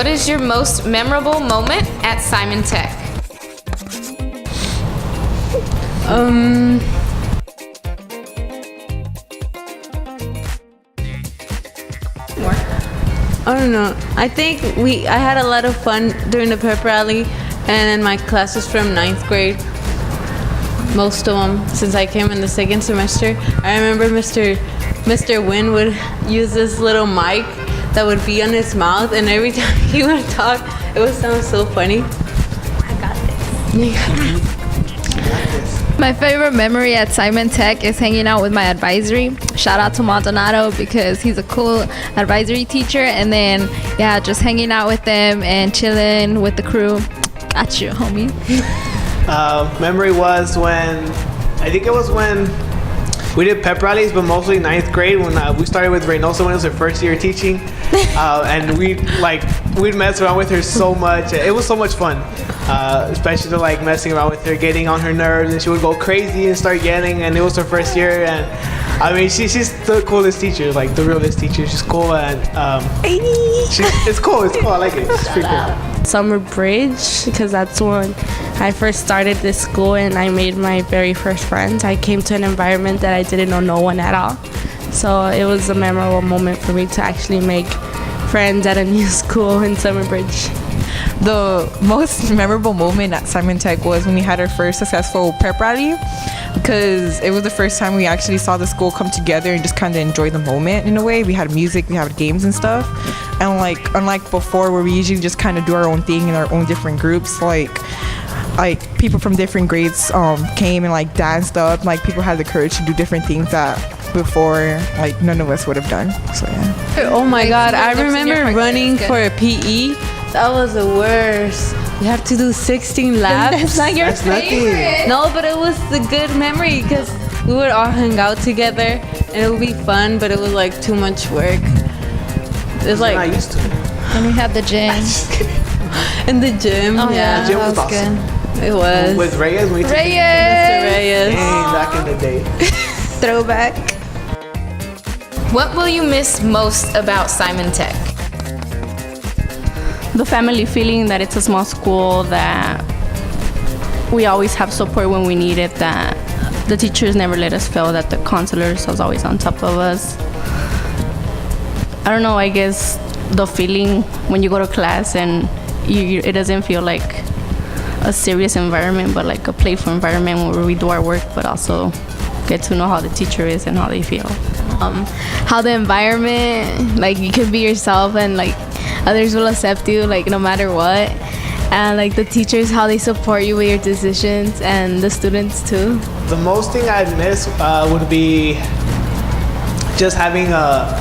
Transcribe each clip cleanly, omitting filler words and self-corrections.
What is your most memorable moment at Simon Tech? I don't know. I think I had a lot of fun during the pep rally and in my classes from 9th grade. Most of them, since I came in the second semester. I remember Mr. Wynn would use this little mic that would be on his mouth, and every time he would talk, it would sound so funny. I got this. My favorite memory at Simon Tech is hanging out with my advisory. Shout out to Maldonado because he's a cool advisory teacher. And then, yeah, just hanging out with them and chilling with the crew. Got you, homie. Memory was when we did pep rallies, but mostly 9th grade when we started with Reynosa when it was her first year teaching. And we'd mess around with her so much. It was so much fun, especially to messing around with her, getting on her nerves, and she would go crazy and start yelling. And it was her first year, and I mean she's the coolest teacher, the realest teacher. She's cool, and it's cool. I like it. It's pretty cool. Summer Bridge, because that's when I first started this school and I made my very first friends. I came to an environment that I didn't know no one at all. So it was a memorable moment for me to actually make friends at a new school in Summer Bridge. The most memorable moment at Simon Tech was when we had our first successful prep rally, because it was the first time we actually saw the school come together and just kind of enjoy the moment in a way. We had music, we had games and stuff, and unlike before where we usually just kind of do our own thing in our own different groups, people from different grades came and danced up. People had the courage to do different things that before none of us would have done. So yeah. Oh my God, I remember running for a PE. That was the worst. You have to do 16 laps. That's not your favorite. No, but it was a good memory because we would all hang out together and it would be fun, but it was too much work. It's I'm not used to it. And we had the gym. In the gym. Oh yeah, The gym that was was awesome. good. It was. With Reyes, Mr. Reyes. Reyes. Dang, back in the day. Throwback. What will you miss most about Simon Tech? The family feeling that it's a small school, that we always have support when we need it, that the teachers never let us fail, that the counselors was always on top of us. I don't know, I guess the feeling when you go to class and it doesn't feel like a serious environment, but like a playful environment where we do our work, but also get to know how the teacher is and how they feel. How the environment, you can be yourself and others will accept you no matter what, and the teachers, how they support you with your decisions, and the students too. The most thing I'd miss would be just having the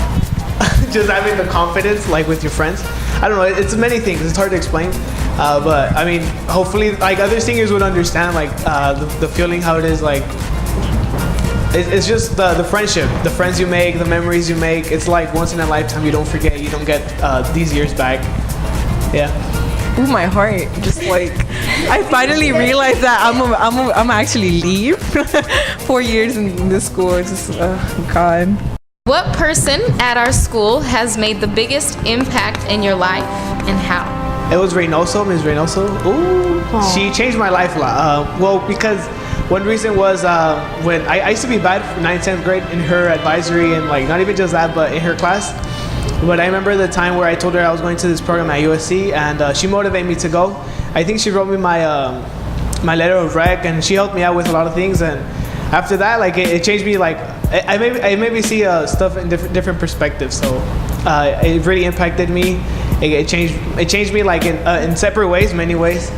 confidence with your friends. I don't know, it's many things, it's hard to explain, but I mean hopefully other seniors would understand the feeling, how it is it's just the friendship, the friends you make, the memories you make. It's once in a lifetime. You don't forget. You don't get these years back. Yeah. Ooh, my heart. Just I finally realized that I'm actually leave 4 years in this school. It's just God. What person at our school has made the biggest impact in your life, and how? It was Reynoso, Ms. Reynoso. Ooh. Aww. She changed my life a lot. Because one reason was when I used to be bad for 9th, 10th grade in her advisory, and not even just that, but in her class. But I remember the time where I told her I was going to this program at USC, and she motivated me to go. I think she wrote me my letter of rec, and she helped me out with a lot of things. And after that, it changed me. I made me see stuff in different perspectives. So it really impacted me. It changed me in separate ways, many ways.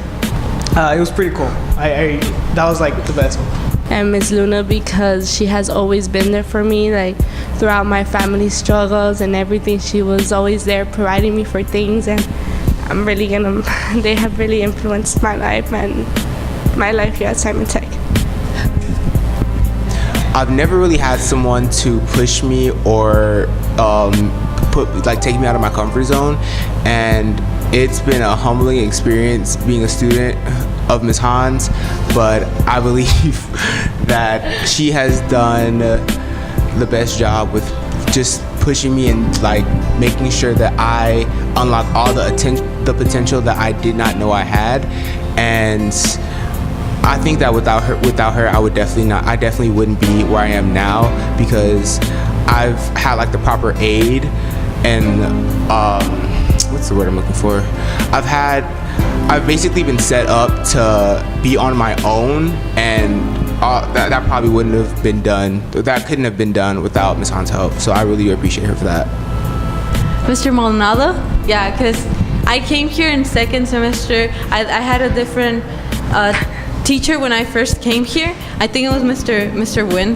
It was pretty cool. That was the best one. And Miss Luna, because she has always been there for me, throughout my family struggles and everything. She was always there providing me for things, and they have really influenced my life and my life here at Simon Tech. I've never really had someone to push me or take me out of my comfort zone, and it's been a humbling experience being a student of Ms. Hans, but I believe that she has done the best job with just pushing me and like making sure that I unlock all the potential that I did not know I had. And I think that without her, I definitely wouldn't be where I am now, because I've had like the proper aid and what's the word I'm looking for? I've basically been set up to be on my own, and that probably wouldn't have been done. That couldn't have been done without Ms. Han's help. So I really appreciate her for that. Mr. Maldonado? Yeah, because I came here in second semester. I had a different teacher when I first came here. I think it was Mr. Wynn.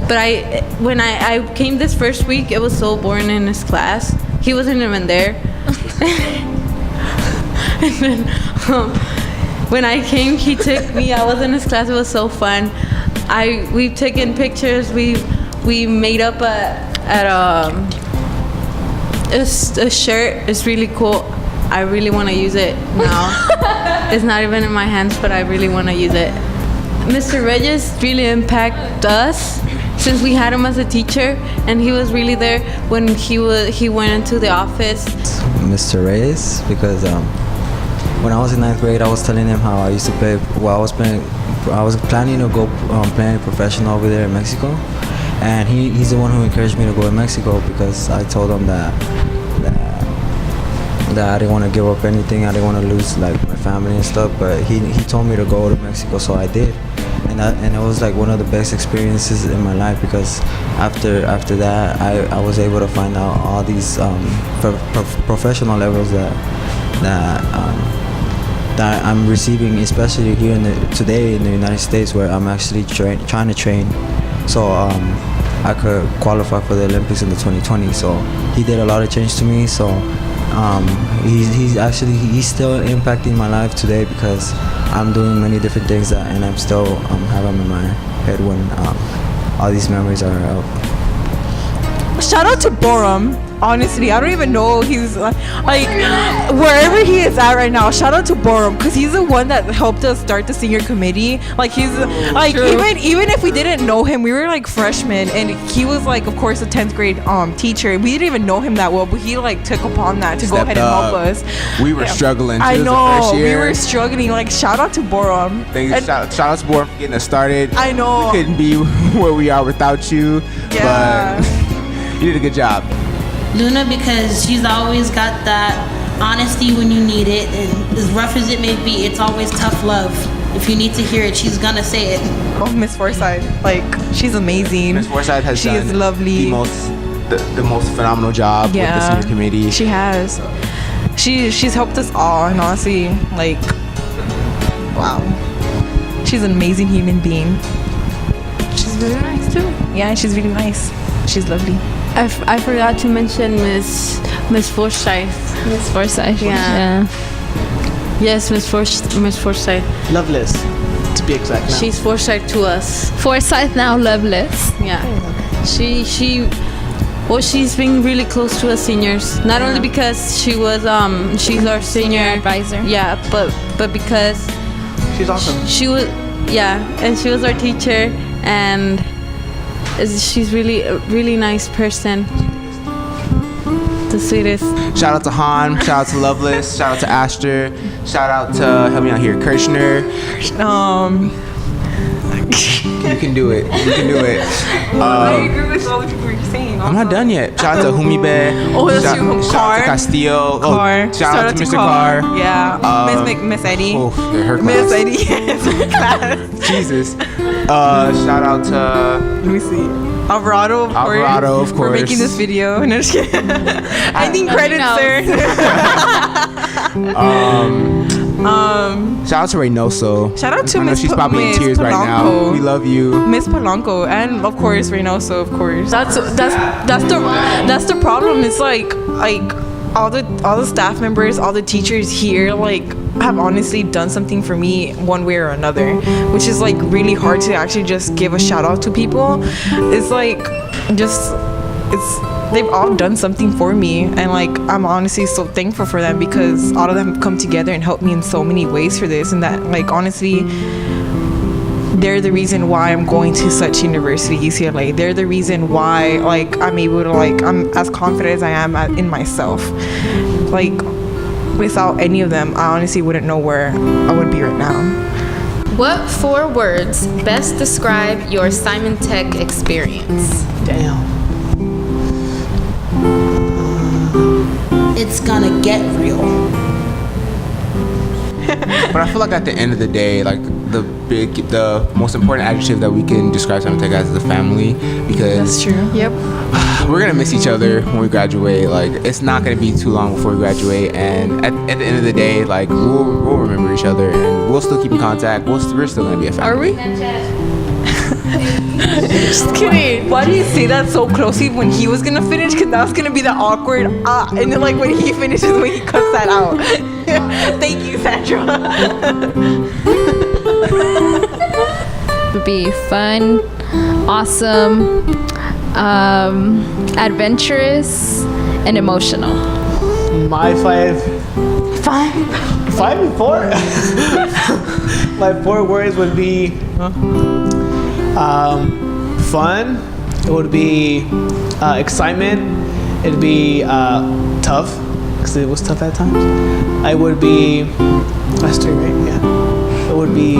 But when I came this first week, it was so boring in his class. He wasn't even there. And then when I came, he took me. I was in his class. It was so fun. We've taken pictures. We made up a shirt. It's really cool. I really want to use it now. It's not even in my hands, but I really want to use it. Mr. Reyes really impacted us since we had him as a teacher, and he was really there when he went into the office. Mr. Reyes, because when I was in 9th grade, I was telling him how I used to play. Well, I was planning to go play professional over there in Mexico, and he's the one who encouraged me to go to Mexico, because I told him that I didn't want to give up anything. I didn't want to lose like my family and stuff. But he told me to go to Mexico, so I did, and it was like one of the best experiences in my life, because after that I was able to find out all these professional levels that I'm receiving, especially here today in the United States, where I'm actually trying to train, so I could qualify for the Olympics in the 2020. So he did a lot of change to me. So he's still impacting my life today, because I'm doing many different things and I'm still have them in my head when all these memories are out. Shout out to Borum. Honestly, I don't even know he's like wherever he is at right now. Shout out to Borum, because he's the one that helped us start the senior committee. Like he's like even if we didn't know him, we were like freshmen, and he was like, of course, a 10th grade teacher. We didn't even know him that well, but he like took upon that to go ahead and help us. We were struggling. I know, first year. we were struggling. Like shout out to Borum. Shout out to Borum for getting us started. I know we couldn't be where we are without you. Yeah. But you did a good job. Luna, because she's always got that honesty when you need it, and as rough as it may be, it's always tough love. If you need to hear it, she's gonna say it. Oh, Miss Forsyth, like she's amazing. Miss Forsyth has she done is lovely. the most phenomenal job with the senior committee. She has. She's helped us all, and honestly, like, wow, she's an amazing human being. She's really nice too. Yeah, she's really nice. She's lovely. I forgot to mention Miss Forsyth. Miss Forsyth. Yeah. Yes, Miss Forsyth. Loveless, to be exact. Now. She's Forsyth to us. Forsyth now loveless. Yeah. She's been really close to us seniors. Not only because she was she's our senior advisor. Yeah, but because She's awesome. she was and she was our teacher, and she's really a really nice person. The sweetest. Shout out to Han. Shout out to Loveless. Shout out to Astor. Shout out to, help me out here, Kirshner. You can do it. You can do it. I agree with all the people you're saying. I'm not done yet. Shout out to Humibe. Oh, that's shout, you. shout Carr. out to Castillo. Carr. Oh, shout out to Mr. Carr. Yeah. Miss Eddie. Oh, her Miss class. Eddie. Yes, her class. Jesus. Shout out to, Let me see. Alvarado, of course. Alvarado, of For course. making this video. No, just kidding. I think credit, sir. shout out to Reynoso. Shout out to I know Miss she's probably in Miss tears right now. Polanco. We love you. Miss Polanco, and of course Reynoso, of course. That's the problem. It's like all the staff members, all the teachers here, like, have honestly done something for me one way or another, which is like really hard to actually just give a shout out to people. It's like they've all done something for me, and like I'm honestly so thankful for them, because all of them come together and help me in so many ways for this, and that like honestly they're the reason why I'm going to such university, UCLA. They're the reason why, like, I'm able to, like, I'm as confident as I am in myself. Like, without any of them, I honestly wouldn't know where I would be right now. What 4 words best describe your Simon Tech experience? Damn. It's gonna get real. But I feel like at the end of the day, like the most important adjective that we can describe Simon Tech as is a family, because That's true. Yep. we're gonna miss each other when we graduate. Like, it's not gonna be too long before we graduate, and at the end of the day, like, we'll remember each other and we'll still keep in contact. We're still gonna be a family. Are we? Just kidding. Why do you say that so closely when he was gonna finish? Because that was gonna be the awkward and then, like, when he finishes, when he cuts that out. Thank you, Sandra. Would be fun, awesome, adventurous, and emotional. My 5 and 4. My 4 words would be fun. It would be excitement. It'd be tough, because it was tough at times. I would be that's 3, right? Yeah. It would be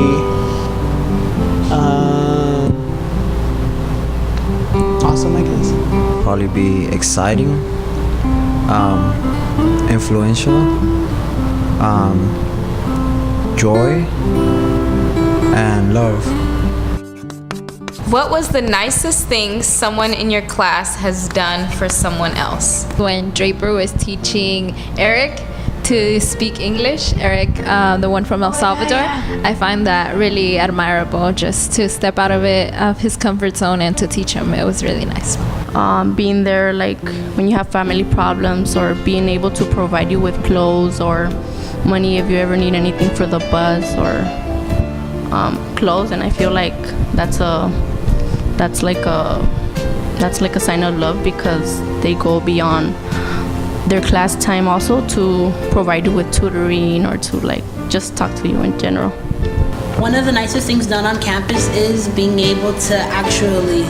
awesome, I guess. Probably be exciting, influential, joy, and love. What was the nicest thing someone in your class has done for someone else? When Draper was teaching Eric to speak English, Eric, the one from El Salvador, I find that really admirable, just to step out of his comfort zone and to teach him. It was really nice. Being there, like, when you have family problems, or being able to provide you with clothes or money if you ever need anything for the bus, or clothes. And I feel like that's like a sign of love, because they go beyond their class time also to provide you with tutoring, or to, like, just talk to you in general. One of the nicest things done on campus is being able to actually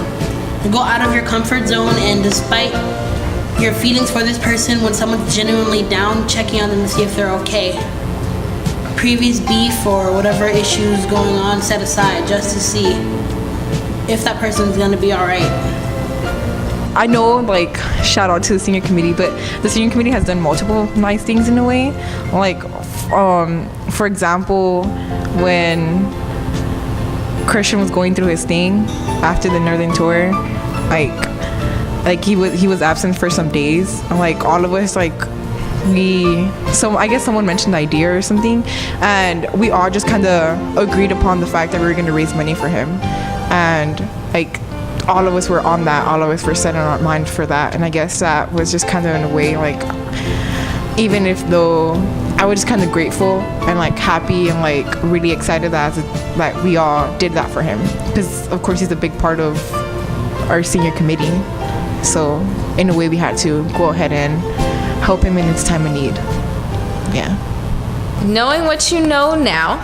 go out of your comfort zone, and despite your feelings for this person, when someone's genuinely down, checking on them to see if they're okay. Previous beef or whatever issues going on set aside, just to see if that person's gonna be all right. I know, like, shout out to the senior committee, but the senior committee has done multiple nice things in a way. Like, for example, when Christian was going through his thing after the Northern tour, like he was absent for some days. And, like, all of us, like, I guess someone mentioned the idea or something, and we all just kind of agreed upon the fact that we were going to raise money for him, and, like, all of us were on that. All of us were set in our mind for that, and I guess that was just kind of, in a way, like, even if though I was just kind of grateful and, like, happy and, like, really excited that we all did that for him, because of course he's a big part of our senior committee. So in a way, we had to go ahead and help him in his time of need. Yeah. Knowing what you know now,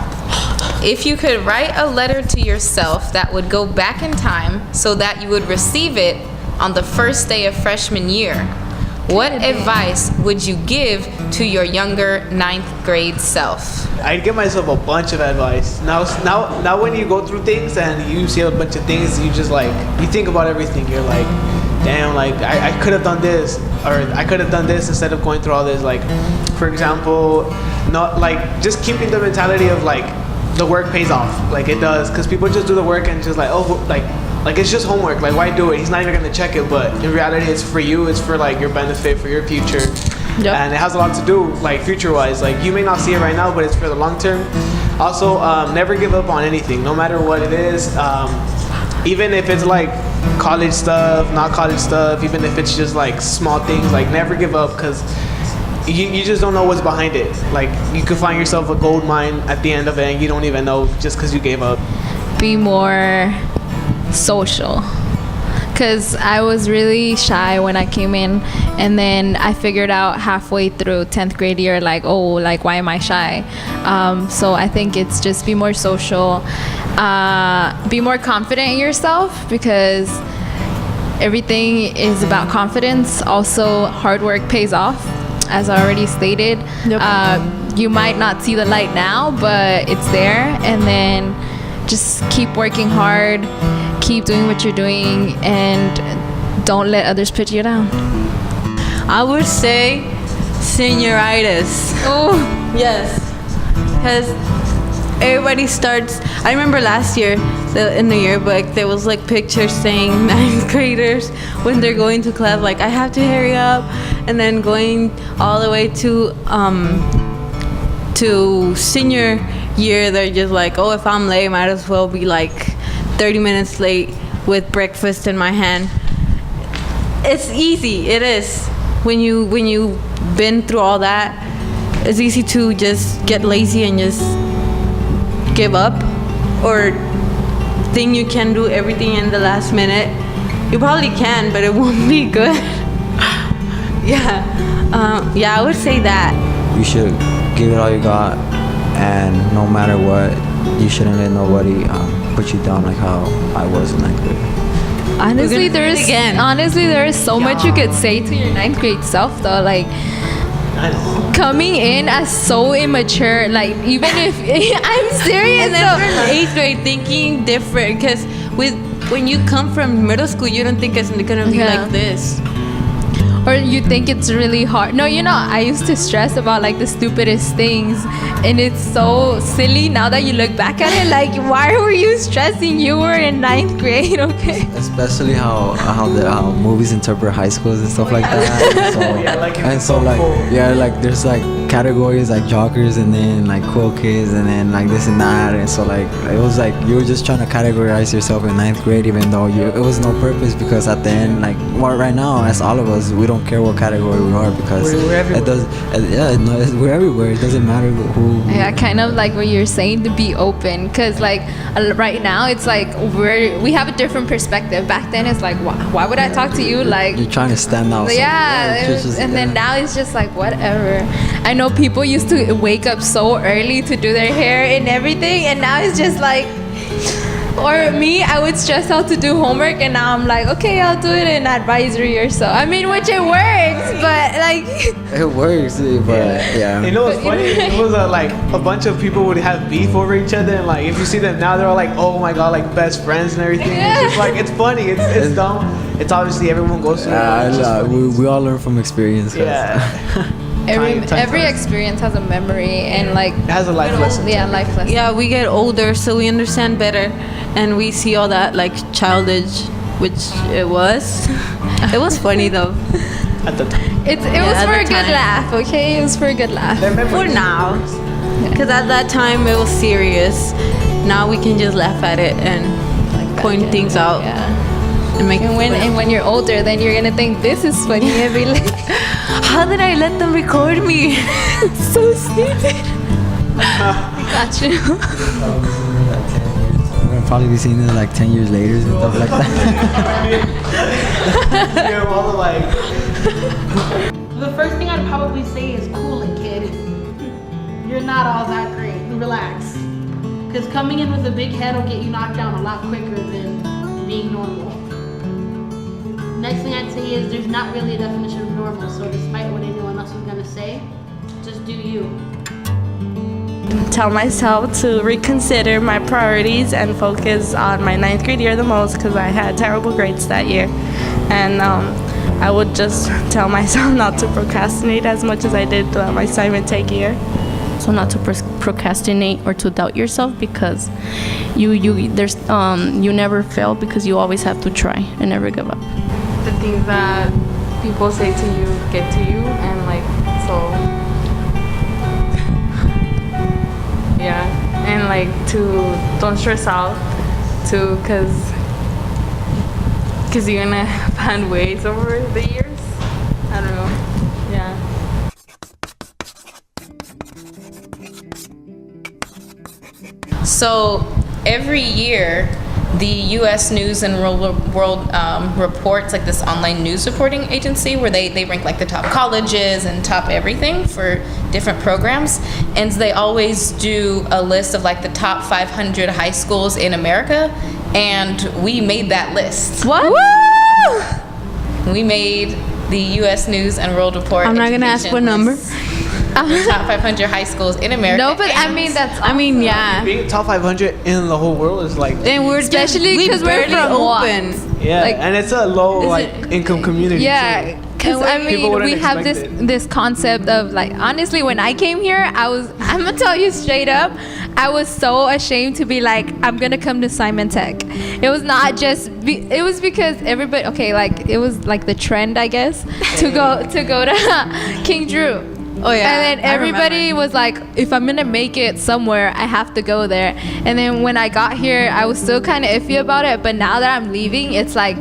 if you could write a letter to yourself that would go back in time so that you would receive it on the first day of freshman year, what advice would you give to your younger 9th grade self? I'd give myself a bunch of advice. Now when you go through things and you see a bunch of things, you just, like, you think about everything. You're like, damn, like, I could have done this, or I could have done this instead of going through all this. Like, for example, not, like, just keeping the mentality of, like, the work pays off. Like, it does, because people just do the work and just, like, oh, like it's just homework. Like, why do it? He's not even gonna check it. But in reality, it's for you. It's for, like, your benefit, for your future. Yep. And it has a lot to do, like, future-wise. Like, you may not see it right now, but it's for the long term. Also, never give up on anything, no matter what it is. Even if it's, like, college stuff, not college stuff, even if it's just, like, small things, like, never give up, because you just don't know what's behind it. Like, you could find yourself a gold mine at the end of it, and you don't even know just because you gave up. Be more social, because I was really shy when I came in, and then I figured out halfway through 10th grade year, like, oh, like, why am I shy? So I think it's just be more social, Be more confident in yourself, because everything is about confidence. Also, hard work pays off, as I already stated. You might not see the light now, but it's there. And then just keep working hard, keep doing what you're doing, and don't let others put you down. I would say senioritis. Oh, Yes, because everybody starts. I remember last year in the yearbook there was like pictures saying ninth graders when they're going to class, like I have to hurry up, and then going all the way to senior year, they're just like, oh, if I'm late, might as well be like 30 minutes late with breakfast in my hand. It's easy. It is. When you've been through all that, it's easy to just get lazy and just give up, or think you can do everything in the last minute. You probably can, but it won't be good. Yeah, I would say that. You should give it all you got, and no matter what, you shouldn't let nobody put you down like how I was in 9th grade. honestly, do it again. there is so much you could say to your 9th grade self, though. Like, I know. coming in as so immature, like, even if I'm serious, And then from 8th grade thinking different, because when you come from middle school, you don't think it's gonna be Yeah. like this. or you think it's really hard. No, I used to stress about like the stupidest things, and it's so silly now that you look back at it. Like, why were you stressing? You were in 9th grade, okay? Especially how movies interpret high schools and stuff like that. And so, Yeah, like it's and so like cool. yeah, like there's like categories like jockers, and then like cool kids, and then like this and that. And so like it was like you were just trying to categorize yourself in 9th grade, even though it was no purpose, because at the end, like right now, as all of us, we don't care what category we are, because We're everywhere. it does. We're everywhere. It doesn't matter who. Yeah, kind of like what you're saying, to be open, because like right now it's like we have a different perspective. Back then it's like, why would I talk to you? Like, You're trying to stand out. so, yeah, it's just- and then now it's just like whatever. I know people used to wake up so early to do their hair and everything, and now it's just like, or me, I would stress out to do homework, and now I'm like, okay, I'll do it in advisory or so. I mean, which it works, but like, It works, but yeah. You know what's funny? It was like a bunch of people would have beef over each other, and like if you see them now, they're all like, oh my god, like best friends and everything. It's just like, it's funny. It's dumb. It's obviously everyone goes through it. It's just funny. we all learn from experience. 'cause- Yeah. every Time. experience has a memory, and like, It has a life lesson. yeah, life lesson. Yeah, we get older, so we understand better, and we see all that like childish, which it was. It was funny though. At the time. It was at for the a good time. laugh, okay? It was for a good laugh. For now, because at that time it was serious. Now we can just laugh at it and point things out Yeah. and make. And when you're older, then you're gonna think this is funny and be like, How did I let them record me? so stupid. Got you. We're gonna probably be seeing it like 10 years later and stuff like that. Yeah, all the like. The first thing I'd probably say is cool it, kid. You're not all that great. Relax. Because coming in with a big head will get you knocked down a lot quicker than being normal. Next thing I'd say is there's not really a definition of normal, so despite what anyone else is gonna say, just do you. Tell myself to reconsider my priorities and focus on my 9th grade year the most, because I had terrible grades that year. And I would just tell myself not to procrastinate as much as I did throughout my Simon Tech year. So not to procrastinate or to doubt yourself, because you never fail, because you always have to try and never give up. The things that people say to you get to you, and like, so yeah, and like to don't stress out too, because you're gonna find ways over the years. I don't know. Yeah. So every year the U.S. News and World Reports, like this online news reporting agency where they rank like the top colleges and top everything for different programs. And they always do a list of like the top 500 high schools in America. And we made that list. What? We made the U.S. News and World Report. I'm not gonna ask what number. The top 500 high schools in America. No, but I mean that's. I mean, yeah. Being top 500 in the whole world is like, And we're Especially we 'cause we're barely from open. yeah, like- and it's a low like income community. Yeah, too. because And I we- mean, People wouldn't we have this expect it. this concept of like, honestly, when I came here, I'm gonna tell you straight up, I was so ashamed to be like, I'm gonna come to Simon Tech. It was not just, it was because everybody, okay, like it was like the trend, I guess, to go to King Drew. Oh yeah. And then I everybody remember. was like, if I'm gonna make it somewhere, I have to go there. And then when I got here, I was still kind of iffy about it. But now that I'm leaving, it's like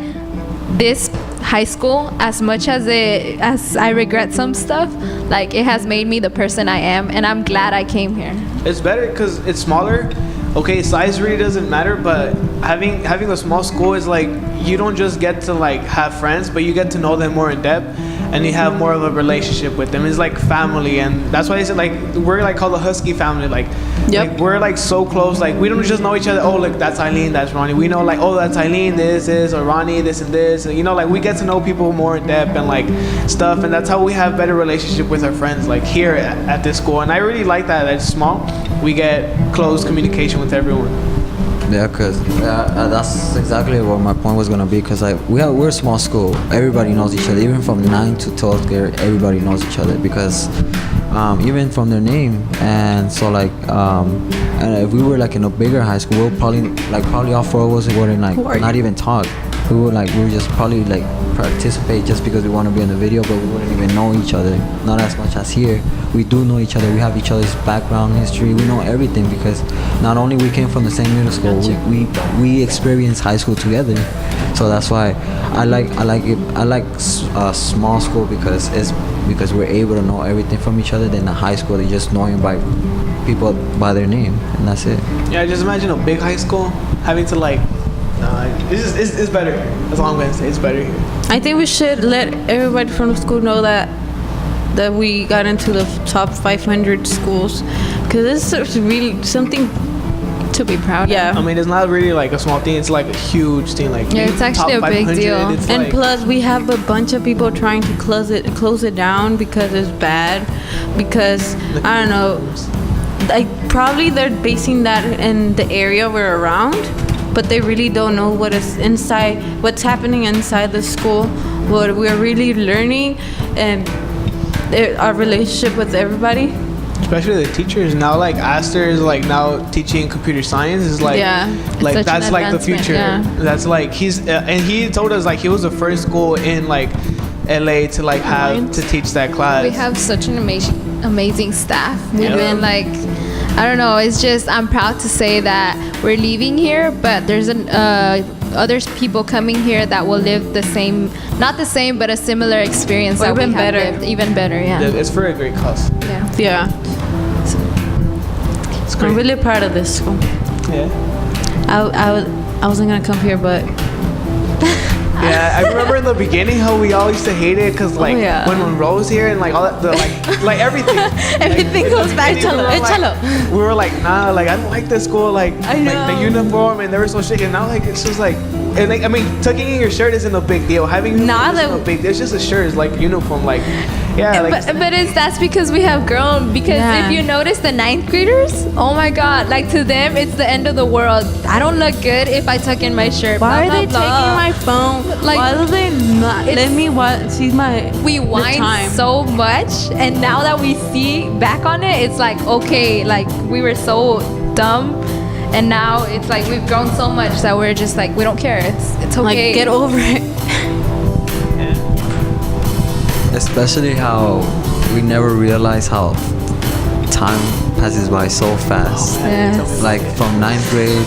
this high school, as much as I regret some stuff, like it has made me the person I am, and I'm glad I came here. It's better because it's smaller. Okay, size really doesn't matter, but having a small school is like you don't just get to like have friends, but you get to know them more in depth, and you have more of a relationship with them. It's like family, and that's why I said like we're like called the Husky family. Like, like we're like so close. Like we don't just know each other. Oh, look, that's Eileen, that's Ronnie. We know like, oh, that's Eileen, this is, or Ronnie, this and this. And, you know, like we get to know people more in depth and like stuff, and that's how we have better relationship with our friends. Like here at this school, and I really like that. It's small. We get close communication with everyone. Yeah, cause that's exactly what my point was gonna be. Cause like we're a small school. Everybody knows each other. Even from 9th to 12th grade, everybody knows each other because even from their name. And so like and if we were like in a bigger high school, we'll probably all four of us wouldn't like not even talk. We would just probably like participate just because we want to be in the video, but we wouldn't even know each other. Not as much as here. We do know each other. We have each other's background, history. We know everything because not only we came from the same middle school, we experienced high school together. So that's why I like a small school because we're able to know everything from each other. Than a high school, they just know you by people by their name, and that's it. Yeah, just imagine a big high school having to like. It's better. That's all I'm gonna say. It's better here. I think we should let everybody from the school know that we got into the top 500 schools, because this is really something To be proud of. Yeah. I mean, it's not really like a small thing. It's like a huge thing. Like Yeah, it's actually top a big 500, deal. it's And like- plus, we have a bunch of people trying to close it down because it's bad. Because I don't know, like probably they're basing that in the area we're around, but they really don't know what is inside, what's happening inside the school, what we're really learning, and our relationship with everybody. especially the teachers now. Like Aster is like now teaching computer science. Is like Yeah. like Such an that's like the advancement, future. yeah. That's like he's and he told us like he was the first school in like LA to like have to teach that class. We have such an amazing staff. We've Yeah. been like, I don't know. It's just I'm proud to say that we're leaving here, but there's other people coming here that will live the same, not the same, but a similar experience Or that we even have better. lived. Even better, yeah. It's for a great cause. Yeah. Yeah. It's great. I'm really proud of this school. Yeah. I wasn't gonna come here, but Yeah, I remember in the beginning how we all used to hate it because like yeah. when Monroe was here and like all that, like everything. everything Like, in goes the back beginning, to we were like, nah, like I don't like this school, like I know. like the uniform, and they were so shaky. And now like it's just like, and like I mean, tucking in your shirt isn't a big deal. Having uniform isn't a big deal. It's just a shirt, it's like uniform, like yeah, like but that's because we have grown. Because Yeah. if you notice the 9th graders, oh my God, like to them it's the end of the world. I don't look good if I tuck in my shirt. why blah, are they blah, blah. taking my phone? Like, why do they not let me see my? We the whine time? so much, and now that we see back on it, it's like, okay, like we were so dumb, and now it's like we've grown so much that we're just like, we don't care. It's okay. Like, get over it. Especially how we never realize how time passes by so fast. Yes. Like from 9th grade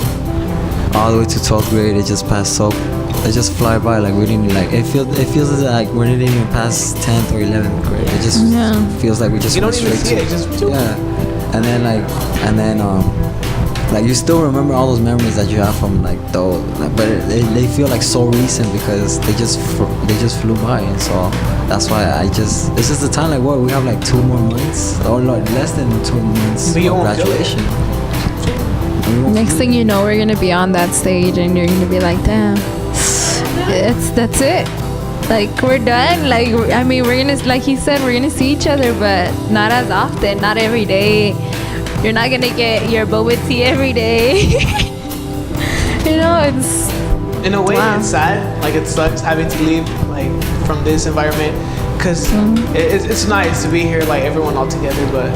all the way to 12th grade, it just passed so. It just fly by like we didn't like. It feels like we didn't even pass 10th or 11th grade. It just feels like we just you went don't even straight see to it. Just yeah. And then like you still remember all those memories that you have from like those, like, but they feel like so recent because they just flew by, and so that's why it's just the time, like what we have like 2 more months or like less than 2 months of graduation. Next thing you know, we're gonna be on that stage, and you're gonna be like, damn, that's it. Like, we're done. Like, I mean, we're gonna, like he said, we're gonna see each other, but not as often, not every day. You're not gonna get your boba tea every day. You know, it's in a way it's sad. Like, it sucks having to leave like from this environment, because it's nice to be here, like everyone all together, but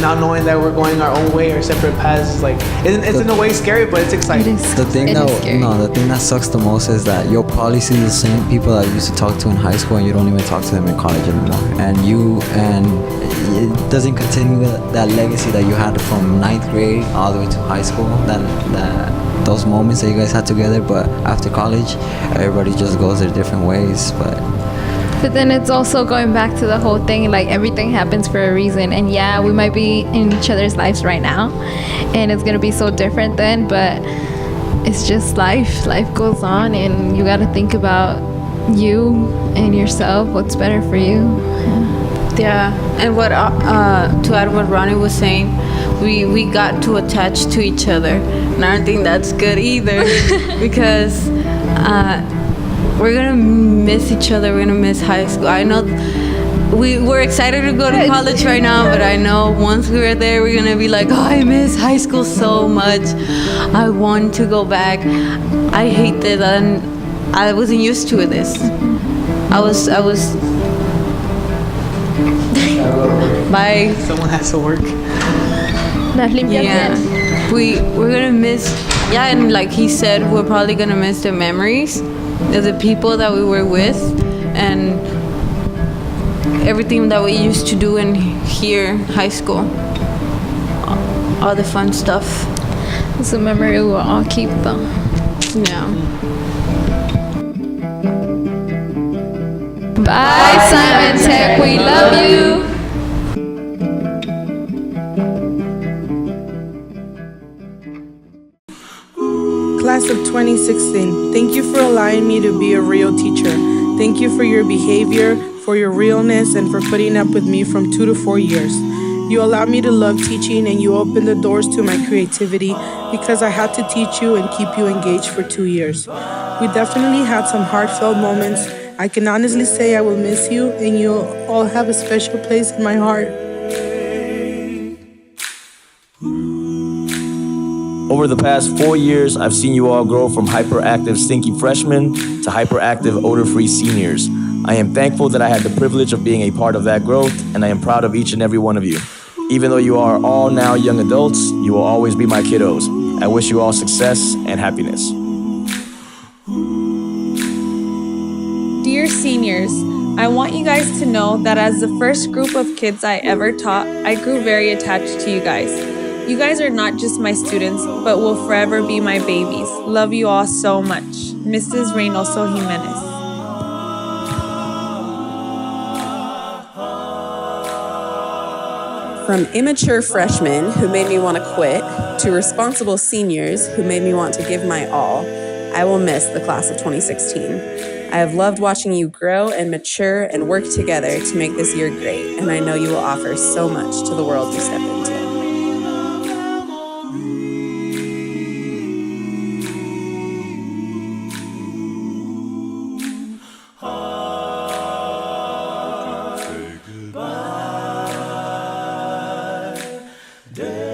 now knowing that we're going our own way or separate paths is like, it's in a way scary, but it's exciting. The thing that sucks the most is that you'll probably see the same people that you used to talk to in high school, and you don't even talk to them in college anymore. And it doesn't continue that legacy that you had from 9th grade all the way to high school. That those moments that you guys had together. But after college, everybody just goes their different ways. But then it's also going back to the whole thing, like everything happens for a reason. And yeah, we might be in each other's lives right now, and it's gonna be so different then, but it's just life. Life goes on, and you gotta think about you and yourself, what's better for you. Yeah, and what to add what Ronnie was saying, we got too attached to each other, and I don't think that's good either, because we're gonna miss each other. We're gonna miss high school. I know we're excited to go to college right now, but I know once we're there, we're gonna be like, oh, I miss high school so much. I want to go back. I hate this, and I wasn't used to this. I was. Bye. Someone has to work. Yeah, we're gonna miss. Yeah, and like he said, we're probably gonna miss the memories of the people that we were with, and everything that we used to do in here, high school, all the fun stuff. It's a memory we'll all keep though. Yeah. Bye, Simon Tech, we love you. Class of 2016, thank you for allowing me to be a real teacher. Thank you for your behavior, for your realness, and for putting up with me from 2 to 4 years. You allowed me to love teaching, and you opened the doors to my creativity because I had to teach you and keep you engaged for 2 years. We definitely had some heartfelt moments. I can honestly say I will miss you, and you'll all have a special place in my heart. Over the past 4 years, I've seen you all grow from hyperactive, stinky freshmen to hyperactive, odor-free seniors. I am thankful that I had the privilege of being a part of that growth, and I am proud of each and every one of you. Even though you are all now young adults, you will always be my kiddos. I wish you all success and happiness. Dear seniors, I want you guys to know that as the first group of kids I ever taught, I grew very attached to you guys. You guys are not just my students, but will forever be my babies. Love you all so much. Mrs. Reynoso Jimenez. From immature freshmen who made me want to quit to responsible seniors who made me want to give my all, I will miss the class of 2016. I have loved watching you grow and mature and work together to make this year great, and I know you will offer so much to the world you step into. Day.